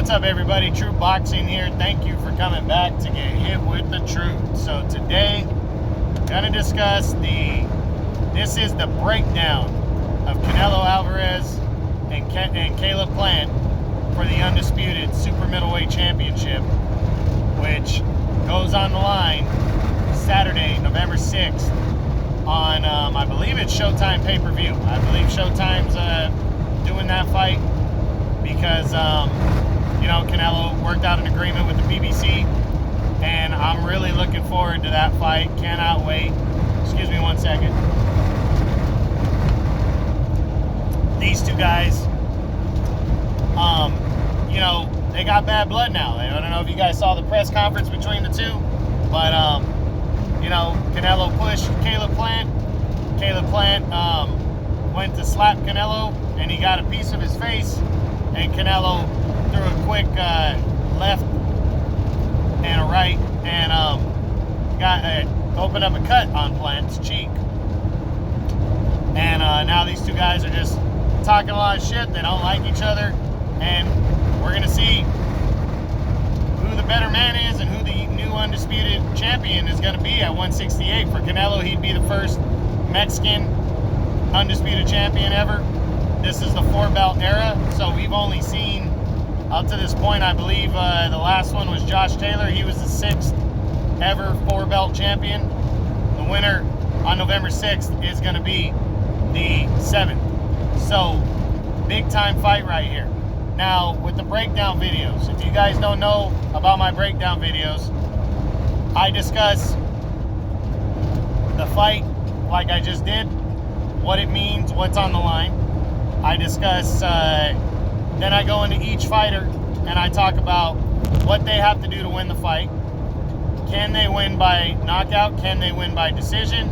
What's up, everybody? True Boxing here. Thank you for coming back to get hit with the truth. So today, gonna discuss this is the breakdown of Canelo Alvarez and Caleb Plant for the Undisputed Super Middleweight Championship, which goes on the line Saturday, November 6th on, I believe it's Showtime pay-per-view. I believe Showtime's doing that fight because, Canelo worked out an agreement with the BBC, and I'm really looking forward to that fight. Cannot wait. Excuse me one second. These two guys, they got bad blood now. I don't know if you guys saw the press conference between the two, but, Canelo pushed Caleb Plant. Caleb Plant went to slap Canelo, and he got a piece of his face, and Canelo threw a quick left and a right, and opened up a cut on Plant's cheek. And now these two guys are just talking a lot of shit. They don't like each other, and we're going to see who the better man is and who the new undisputed champion is going to be at 168. For Canelo, he'd be the first Mexican undisputed champion ever. This is the 4-belt era, so we've only seen, up to this point, I believe the last one was Josh Taylor. He was the 6th ever 4-belt champion. The winner on November 6th is going to be the 7th. So, big time fight right here. Now, with the breakdown videos, if you guys don't know about my breakdown videos, I discuss the fight like I just did, what it means, what's on the line. I discuss, then I go into each fighter and I talk about what they have to do to win the fight. Can they win by knockout? Can they win by decision?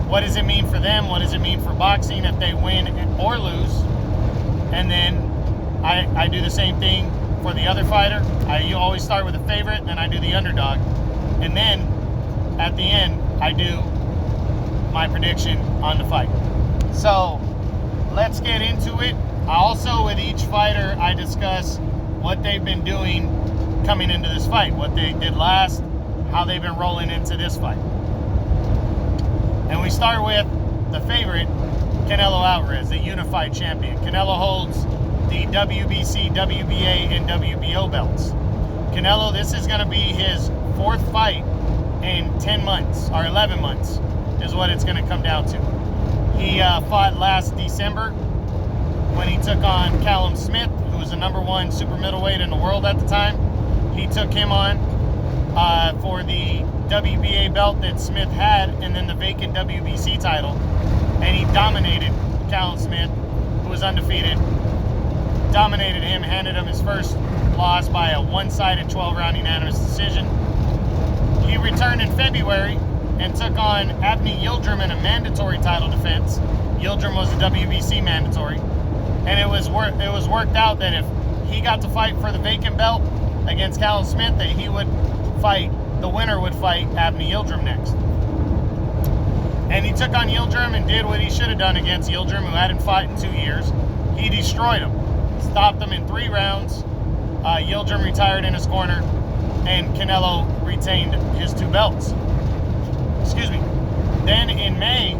What does it mean for them? What does it mean for boxing if they win or lose? And then I do the same thing for the other fighter. You always start with a favorite, then I do the underdog. And then at the end, I do my prediction on the fight. So let's get into it. Also, with each fighter, I discuss what they've been doing coming into this fight, what they did last, how they've been rolling into this fight. And we start with the favorite, Canelo Alvarez, the unified champion. Canelo holds the WBC, WBA, and WBO belts. Canelo, this is going to be his 4th fight in 10 months, or 11 months, is what it's going to come down to. He fought last December when he took on Callum Smith, who was the #1 super middleweight in the world at the time. He took him on for the WBA belt that Smith had, and then the vacant WBC title, and he dominated Callum Smith, who was undefeated. Dominated him, handed him his first loss by a one-sided 12-round unanimous decision. He returned in February and took on Avni Yildirim in a mandatory title defense. Yildirim was a WBC mandatory, and it was worked out that if he got to fight for the vacant belt against Callum Smith, that the winner would fight Avni Yildirim next. And he took on Yildirim and did what he should have done against Yildirim, who hadn't fought in 2 years. He destroyed him, stopped him in 3 rounds. Yildirim retired in his corner, and Canelo retained his 2 belts. Excuse me. Then in May,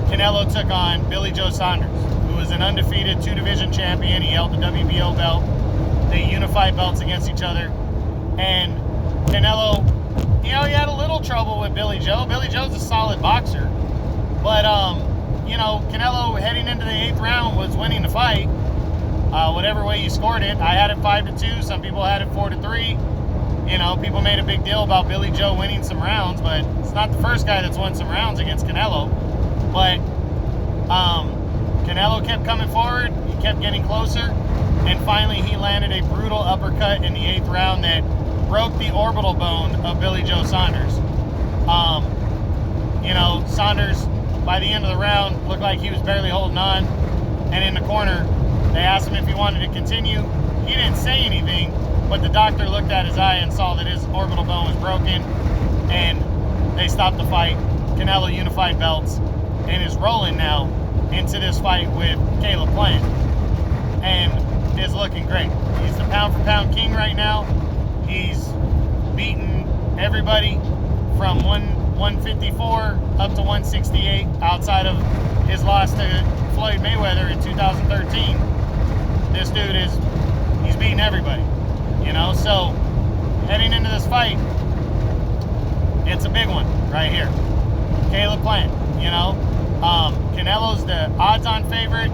Canelo took on Billy Joe Saunders, who was an undefeated 2-division champion. He held the WBO belt. They unified belts against each other. And Canelo, he had a little trouble with Billy Joe. Billy Joe's a solid boxer. But, Canelo heading into the 8th round was winning the fight. Whatever way you scored it. I had it 5-2. Some people had it 4-3. People made a big deal about Billy Joe winning some rounds, but it's not the first guy that's won some rounds against Canelo. But Canelo kept coming forward. He kept getting closer. And finally, he landed a brutal uppercut in the 8th round that broke the orbital bone of Billy Joe Saunders. Saunders, by the end of the round, looked like he was barely holding on. And in the corner, they asked him if he wanted to continue. He didn't say anything, but the doctor looked at his eye and saw that his orbital bone was broken, and they stopped the fight. Canelo unified belts and is rolling now into this fight with Caleb Plant. And his looking great. He's the pound-for-pound king right now. He's beaten everybody from 154 up to 168 outside of his loss to Floyd Mayweather in 2013. This dude he's beating everybody, you know? So heading into this fight, it's a big one right here. Caleb Plant, you know? Canelo's the odds-on favorite,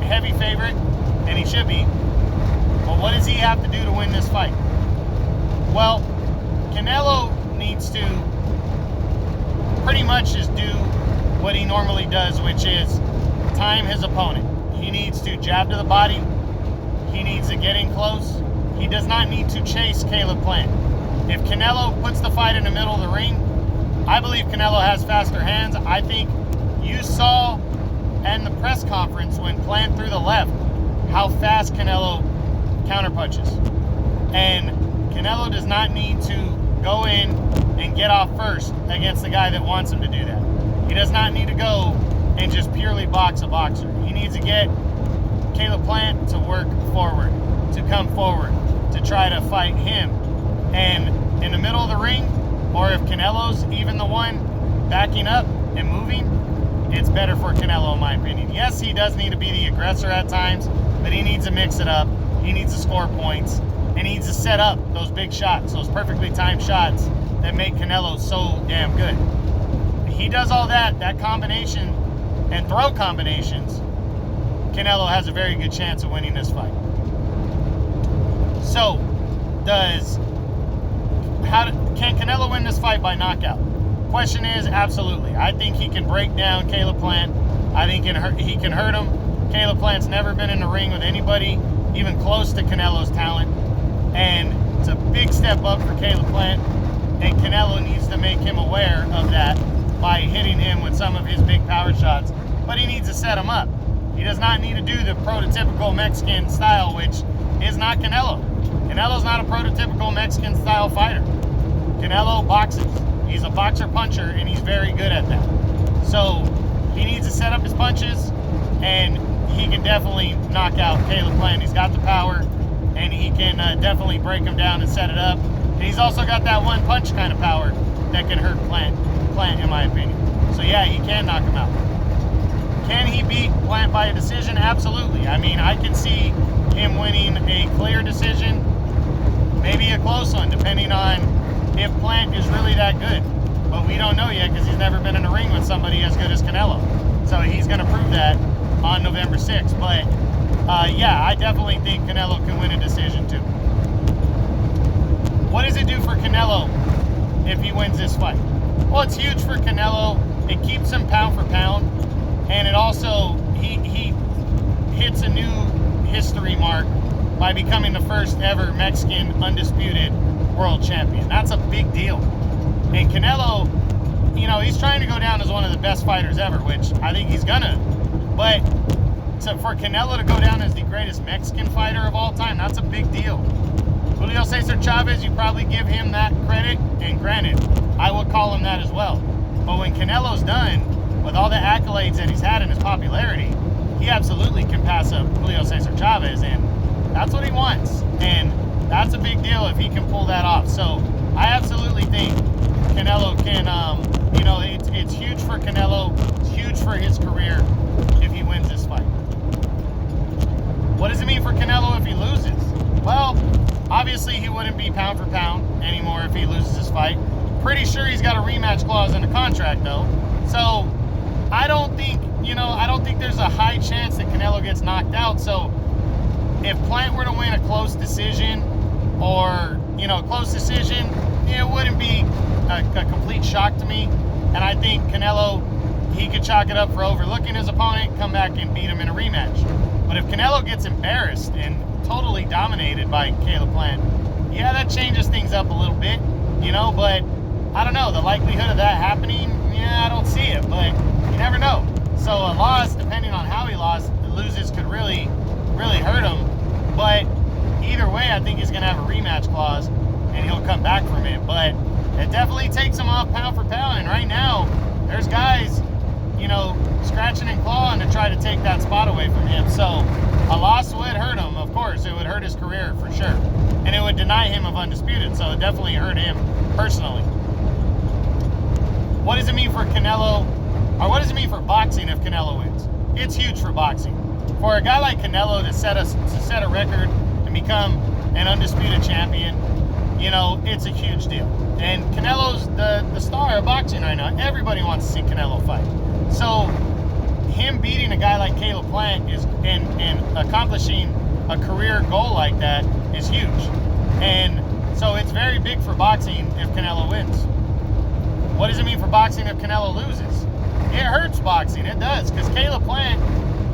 heavy favorite, and he should be. But what does he have to do to win this fight? Well, Canelo needs to pretty much just do what he normally does, which is time his opponent. He needs to jab to the body. He needs to get in close. He does not need to chase Caleb Plant. If Canelo puts the fight in the middle of the ring, I believe Canelo has faster hands. I think you saw in the press conference when Plant threw the left how fast Canelo counterpunches. And Canelo does not need to go in and get off first against the guy that wants him to do that. He does not need to go and just purely box a boxer. He needs to get Caleb Plant to work forward, to come forward, to try to fight him. And in the middle of the ring, or if Canelo's even the one backing up and moving, it's better for Canelo in my opinion. Yes, he does need to be the aggressor at times, but he needs to mix it up. He needs to score points, and he needs to set up those big shots, those perfectly timed shots that make Canelo so damn good. He does all that combination and throw combinations, Canelo has a very good chance of winning this fight. So, can Canelo win this fight by knockout? Question is, absolutely. I think he can break down Caleb Plant. I think he can hurt him. Caleb Plant's never been in the ring with anybody even close to Canelo's talent. And it's a big step up for Caleb Plant. And Canelo needs to make him aware of that by hitting him with some of his big power shots. But he needs to set him up. He does not need to do the prototypical Mexican style, which is not Canelo. Canelo's not a prototypical Mexican style fighter. Canelo boxes. He's a boxer-puncher, and he's very good at that. So he needs to set up his punches, and he can definitely knock out Caleb Plant. He's got the power, and he can definitely break him down and set it up. And he's also got that one punch kind of power that can hurt Plant in my opinion. So yeah, he can knock him out. Can he beat Plant by a decision? Absolutely. I mean, I can see him winning a clear decision, maybe a close one, depending on if Plant is really that good. But we don't know yet because he's never been in a ring with somebody as good as Canelo. So he's going to prove that on November 6th. But yeah, I definitely think Canelo can win a decision too. What does it do for Canelo if he wins this fight? Well, it's huge for Canelo. It keeps him pound for pound. And it also, he hits a new history mark by becoming the first ever Mexican undisputed world champion. That's a big deal. And Canelo, you know, he's trying to go down as one of the best fighters ever, which I think he's gonna. But for Canelo to go down as the greatest Mexican fighter of all time, that's a big deal. Julio Cesar Chavez, you probably give him that credit, and granted, I would call him that as well. But when Canelo's done, with all the accolades that he's had in his popularity, he absolutely can pass up Julio Cesar Chavez, and that's what he wants. And that's a big deal if he can pull that off. So I absolutely think Canelo can, you know, it's huge for Canelo. It's huge for his career if he wins this fight. What does it mean for Canelo if he loses? Well, obviously he wouldn't be pound for pound anymore if he loses this fight. Pretty sure he's got a rematch clause in the contract though. So I don't think there's a high chance that Canelo gets knocked out. So if Plant were to win a close decision, or, you know, a close decision, it wouldn't be a complete shock to me. And I think Canelo, he could chalk it up for overlooking his opponent, come back and beat him in a rematch. But if Canelo gets embarrassed and totally dominated by Caleb Plant, yeah, that changes things up a little bit, you know, but I don't know, the likelihood of that happening, yeah, I don't see it, but you never know. So a loss, depending on how he loses, could really hurt him. But either way, I think he's going to have a rematch clause, and he'll come back from it. But it definitely takes him off pound for pound. And right now, there's guys, you know, scratching and clawing to try to take that spot away from him. So a loss would hurt him, of course. It hurt his career for sure. And it would deny him of Undisputed, so it definitely hurt him personally. What does it mean for Canelo, or what does it mean for boxing if Canelo wins? It's huge for boxing. For a guy like Canelo to set a record and become an undisputed champion, you know, it's a huge deal. And Canelo's the star of boxing right now. Everybody wants to see Canelo fight. So him beating a guy like Caleb Plant is and accomplishing a career goal like that is huge. And so it's very big for boxing if Canelo wins. What does it mean for boxing if Canelo loses? It hurts boxing, it does, because Caleb Plant,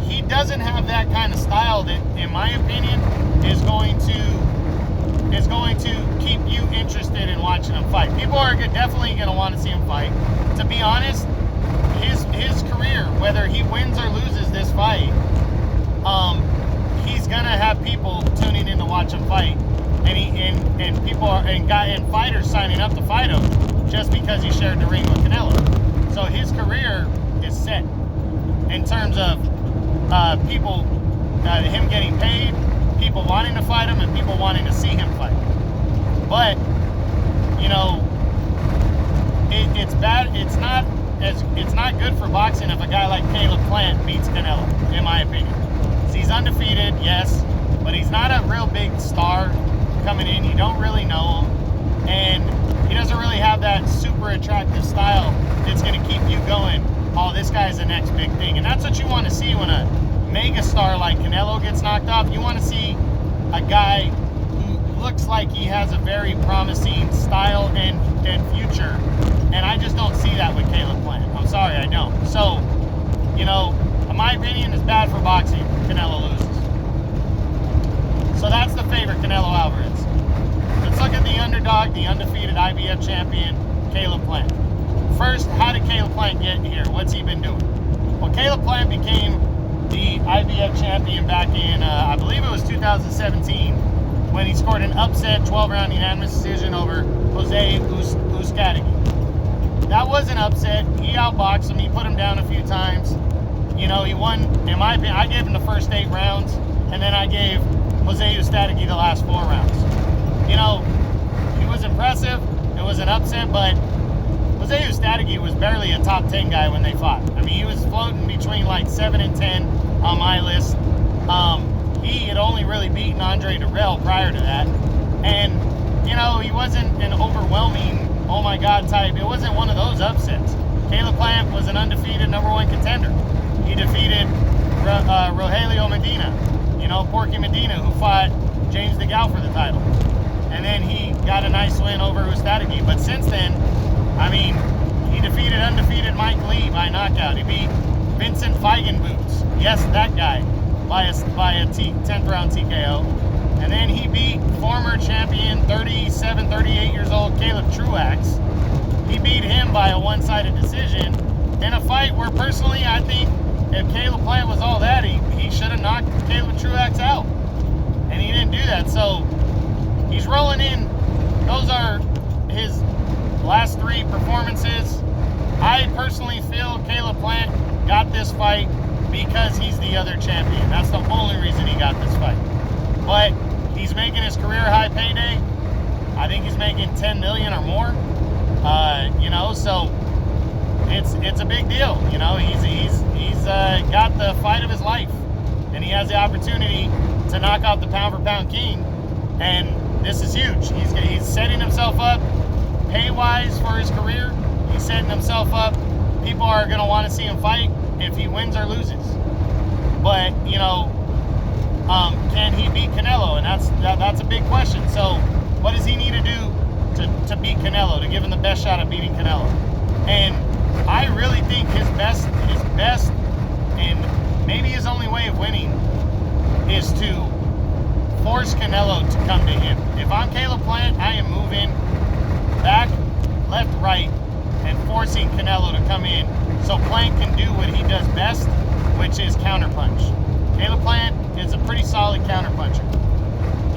he doesn't have that kind of style that, in my opinion, is going to keep you interested in watching him fight. People are definitely going to want to see him fight. To be honest, his career, whether he wins or loses this fight, he's gonna have people tuning in to watch him fight, and people are and fighters signing up to fight him just because he shared the ring with Canelo. So his career is set in terms of people, him getting paid, people wanting to fight him, and people wanting to see him fight. But you know, it's bad. It's not good for boxing if a guy like Caleb Plant beats Canelo, in my opinion. He's undefeated, yes, but he's not a real big star coming in. You don't really know him, and he doesn't really have that super attractive style that's going to keep you going. Oh, this guy's the next big thing, and that's what you want to see when a mega star like Canelo gets knocked off. You want to see a guy who looks like he has a very promising style and future, and I just don't see that with Caleb Plant. I'm sorry, I don't. So, you know, in my opinion, it's bad for boxing if Canelo loses. So that's the favorite, Canelo Alvarez. Let's look at the underdog, the undefeated IBF champion, Caleb Plant. First, how did Caleb Plant get here? What's he been doing? Well, Caleb Plant became the IBF champion back in, I believe it was 2017, when he scored an upset 12-round unanimous decision over Jose Uzcategui. That was an upset. He outboxed him. He put him down a few times. You know, he won, in my opinion. I gave him the first 8 rounds, and then I gave Jose Uzcategui the last 4 rounds. You know, he was impressive. It was an upset, but Jose Uzcategui was barely a top 10 guy when they fought. I mean, he was floating between like 7 and 10 on my list. He had only really beaten Andre Dirrell prior to that. And, you know, he wasn't an overwhelming, oh my God type. It wasn't one of those upsets. Caleb Plant was an undefeated #1 contender. He defeated Rogelio Medina, you know, Porky Medina, who fought James DeGale for the title. And then he got a nice win over Uzcategui. But since then, I mean, he defeated undefeated Mike Lee by knockout. He beat Vincent Feigenboots, yes, that guy, by a 10th round TKO. And then he beat former champion, 37, 38 years old, Caleb Truax. He beat him by a one-sided decision in a fight where, personally, I think if Caleb Plant was all that, he should have knocked Caleb Truax out. And he didn't do that. So he's rolling in. Those are his last 3 performances. I personally feel Caleb Plant got this fight because he's the other champion. That's the only reason he got this fight. But he's making his career high payday. I think he's making $10 million or more. You know, so it's a big deal. You know, he's got the fight of his life, and he has the opportunity to knock out the pound-for-pound king. And this is huge. He's setting himself up pay-wise for his career. He's setting himself up. People are going to want to see him fight if he wins or loses. But, you know, can he beat Canelo? And that's a big question. So what does he need to do to beat Canelo, to give him the best shot at beating Canelo? And I really think his best, and maybe his only way of winning is to force Canelo to come to him. If I'm Caleb Plant, I am moving back, left, right, and forcing Canelo to come in so Plant can do what he does best, which is counterpunch. Caleb Plant is a pretty solid counterpuncher,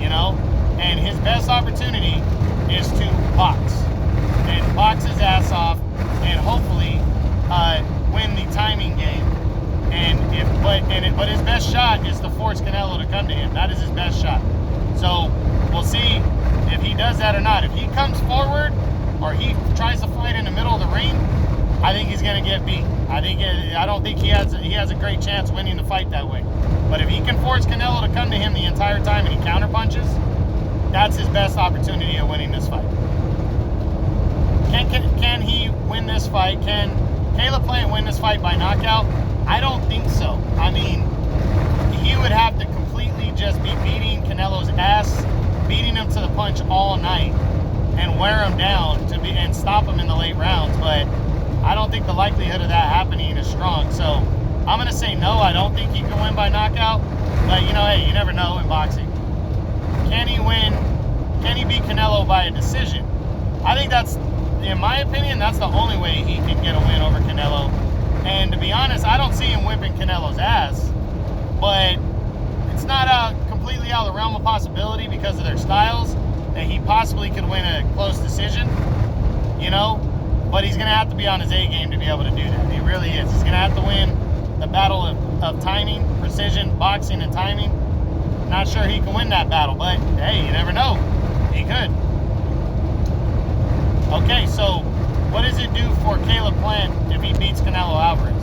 you know, and his best opportunity is to box and box his ass off and hopefully win the timing game. But his best shot is to force Canelo to come to him. That is his best shot. So we'll see if he does that or not. If he comes forward or he tries to fight in the middle of the ring, I think he's going to get beat. I don't think he has a great chance winning the fight that way. But if he can force Canelo to come to him the entire time and he counter punches, that's his best opportunity of winning this fight. Can he win this fight? Can Caleb Plant win this fight by knockout? I don't think so. I mean, he would have to completely just be beating Canelo's ass, beating him to the punch all night, and wear him down and stop him in the late rounds. But I don't think the likelihood of that happening is strong. So I'm going to say no. I don't think he can win by knockout. But, hey, you never know in boxing. Can he win? Can he beat Canelo by a decision? I think that's, in my opinion, that's the only way he can get a win over Canelo. And to be honest, I don't see him whipping Canelo's ass. But it's not completely out of the realm of possibility because of their styles that he possibly could win a close decision, But he's going to have to be on his A game to be able to do that. He really is. He's going to have to win the battle of timing, precision, boxing, and timing. Not sure he can win that battle, but hey, you never know. He could. Okay, so what does it do for Caleb Plant if he beats Canelo Alvarez?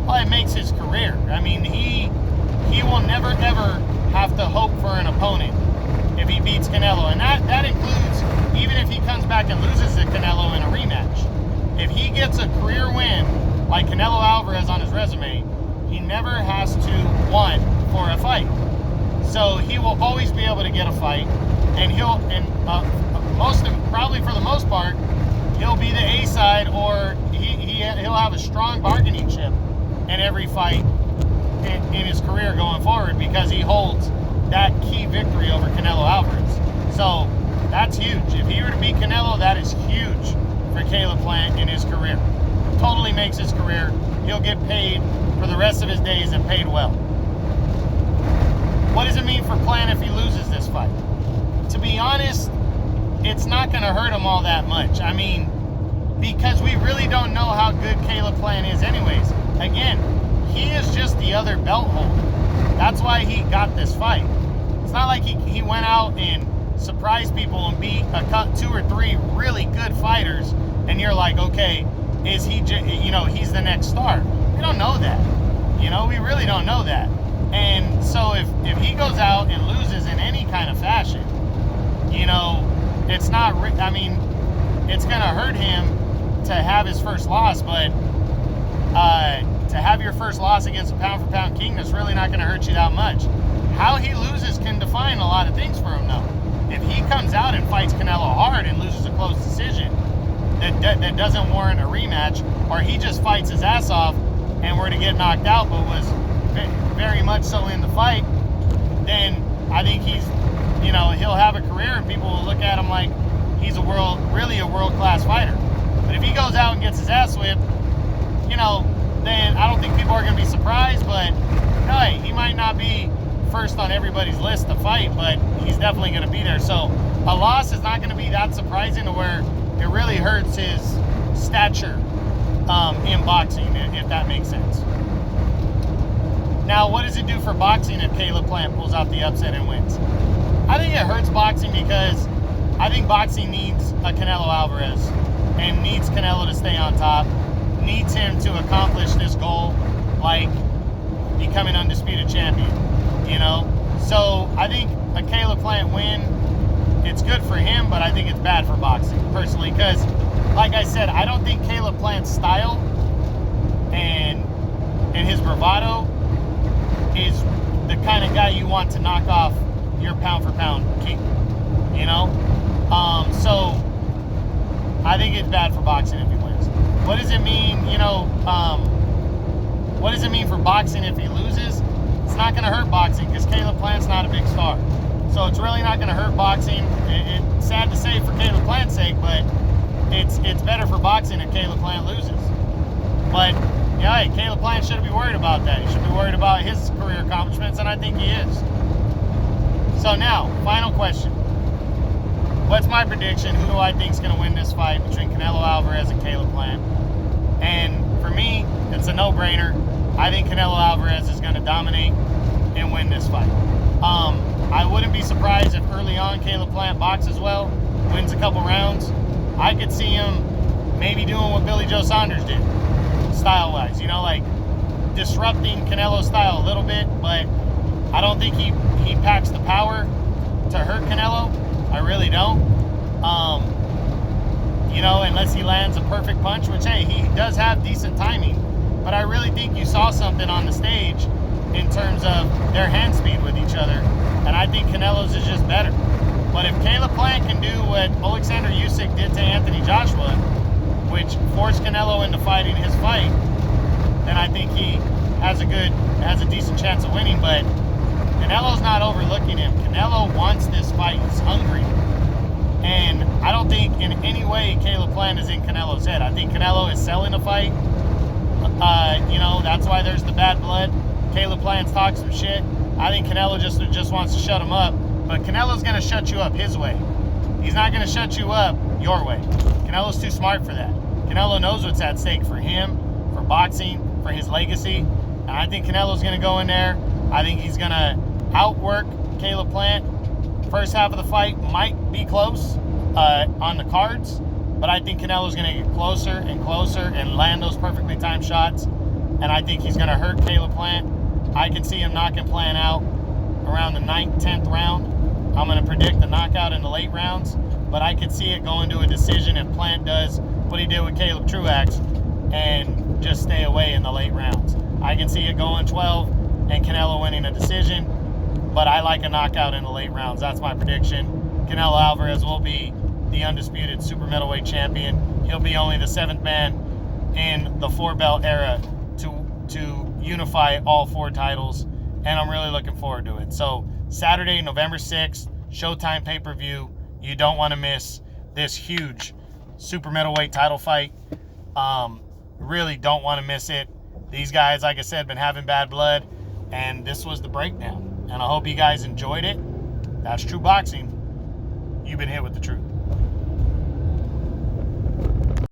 Well, it makes his career. I mean, he will never, ever have to hope for an opponent if he beats Canelo. And that includes even if he comes back and loses to Canelo in a rematch. If he gets a career win like Canelo Alvarez on his resume, he never has to want for a fight. So he will always be able to get a fight, and probably for the most part, he'll be the A side, or he'll have a strong bargaining chip in every fight in his career going forward because he holds that key victory over Canelo Alvarez. So that's huge. If he were to beat Canelo, that is huge for Caleb Plant in his career. Totally makes his career. He'll get paid for the rest of his days and paid well. What does it mean for Plant if he loses this fight? To be honest, it's not going to hurt him all that much. I mean, because we really don't know how good Caleb Plant is anyways. Again, he is just the other belt holder. That's why he got this fight. It's not like he went out and surprised people and beat two or three really good fighters, and you're like, okay, is he, he's the next star. We don't know that. We really don't know that. And so if he goes out and loses in any kind of fashion, it's not, it's going to hurt him to have his first loss, but to have your first loss against a pound-for-pound king, that's really not going to hurt you that much. How he loses can define a lot of things for him, though. If he comes out and fights Canelo hard and loses a close decision that doesn't warrant a rematch, or he just fights his ass off and were to get knocked out but was very much so in the fight, then I think he'll have a career and people will look at him like he's really a world-class fighter. But if he goes out and gets his ass whipped, then I don't think people are going to be surprised, but hey, he might not be first on everybody's list to fight, but he's definitely going to be there. So a loss is not going to be that surprising to where it really hurts his stature in boxing, if that makes sense. Now, what does it do for boxing if Caleb Plant pulls out the upset and wins? I think it hurts boxing because I think boxing needs a Canelo Alvarez and needs Canelo to stay on top, needs him to accomplish this goal like becoming undisputed champion, So I think a Caleb Plant win, it's good for him, but I think it's bad for boxing, personally, because, like I said, I don't think Caleb Plant's style and his bravado is the kind of guy you want to knock off your pound-for-pound king, So I think it's bad for boxing if he wins. What does it mean, what does it mean for boxing if he loses? It's not going to hurt boxing because Caleb Plant's not a big star. So it's really not going to hurt boxing. It's sad to say for Caleb Plant's sake, but it's better for boxing if Caleb Plant loses. But, hey, Caleb Plant shouldn't be worried about that. He should be worried about his career accomplishments, and I think he is. So now, final question. What's my prediction? Who do I think is going to win this fight between Canelo Alvarez and Caleb Plant? And for me, it's a no-brainer. I think Canelo Alvarez is going to dominate and win this fight. I wouldn't be surprised if early on Caleb Plant boxes well, wins a couple rounds. I could see him maybe doing what Billy Joe Saunders did, style-wise. You know, like disrupting Canelo's style a little bit, but I don't think he packs the power to hurt Canelo. I really don't. You know, unless he lands a perfect punch, which, hey, he does have decent timing. But I really think you saw something on the stage in terms of their hand speed with each other. And I think Canelo's is just better. But if Caleb Plant can do what Alexander Usyk did to Anthony Joshua, which forced Canelo into fighting his fight, then I think he has a decent chance of winning. But Canelo's not overlooking him. Canelo wants this fight. He's hungry. And I don't think in any way Caleb Plant is in Canelo's head. I think Canelo is selling the fight. You know, that's why there's the bad blood. Caleb Plant's talking some shit. I think Canelo just wants to shut him up. But Canelo's going to shut you up his way. He's not going to shut you up your way. Canelo's too smart for that. Canelo knows what's at stake for him, for boxing, for his legacy. And I think Canelo's going to go in there. I think he's going to outwork Caleb Plant. First half of the fight might be close on the cards, but I think Canelo's going to get closer and closer and land those perfectly timed shots, and I think he's going to hurt Caleb Plant. I can see him knocking Plant out around the 9th, 10th round. I'm going to predict the knockout in the late rounds, but I could see it going to a decision if Plant does what he did with Caleb Truax and just stay away in the late rounds. I can see it going 12 and Canelo winning a decision, but I like a knockout in the late rounds. That's my prediction. Canelo Alvarez will be the undisputed super middleweight champion. He'll be only the 7th man in the 4-belt era to unify all 4 titles, and I'm really looking forward to it. So Saturday, November 6th, Showtime pay-per-view. You don't want to miss this huge super middleweight title fight. Really don't want to miss it. These guys, like I said, been having bad blood, and this was the breakdown. And I hope you guys enjoyed it. That's true boxing. You've been hit with the truth.